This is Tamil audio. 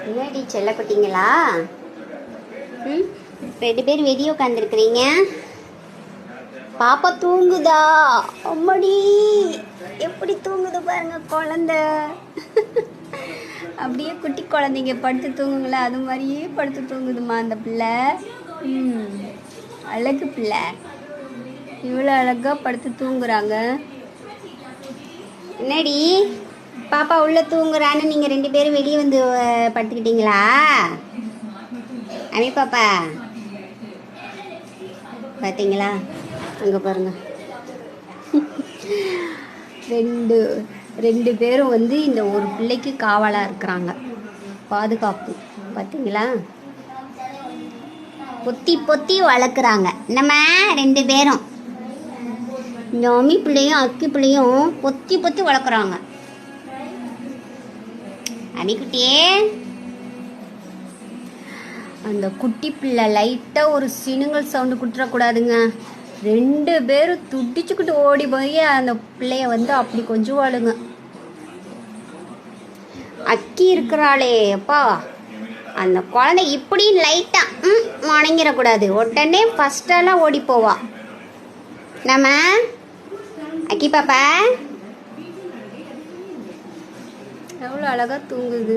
என்னடி செல்ல குட்டிங்களா? ம், 2 பேர் வெளியே உட்காந்துருக்குறீங்க. பாப்பா தூங்குதா? அம்மாடி எப்படி தூங்குது பாருங்க குழந்தை. அப்படியே குட்டி குழந்தைங்க படுத்து தூங்குங்களா, அது மாதிரியே படுத்து தூங்குதுமா அந்த பிள்ளை. அழகு பிள்ளை, இவ்வளோ அழகா படுத்து தூங்குறாங்க. என்னடி பாப்பா உள்ள தூங்குறான்னு நீங்கள் 2 பேரும் வெளியே வந்து படுத்துக்கிட்டீங்களா? அமி பாப்பா பார்த்தீங்களா? அங்கே பாருங்க, ரெண்டு பேரும் வந்து இந்த ஒரு பிள்ளைக்கு காவலாக இருக்கிறாங்க, பாதுகாப்பு. பார்த்தீங்களா? பொத்தி பொத்தி வளர்க்குறாங்க நம்ம 2 பேரும். இந்த அம்மி பிள்ளையும் அக்கி பிள்ளையும் பொத்தி பொத்தி வளர்க்குறாங்க. அம்மிக்குட்டியே, அந்த குட்டி பிள்ளை லைட்டாக ஒரு சினுங்கல் சவுண்டு கொடுத்துடக்கூடாதுங்க. 2 பேரும் துடிச்சுக்கிட்டு ஓடி போய் அந்த பிள்ளைய வந்து அப்படி கொஞ்சம் வாழுங்க. அக்கி இருக்கிறாளே அப்பா, அந்த குழந்தை இப்படி லைட்டாக வணங்கிடக்கூடாது, உடனே ஃபஸ்ட்டெல்லாம் ஓடி போவா. நம்ம அக்கி பாப்பா எவ்வளோ அழகாக தூங்குது.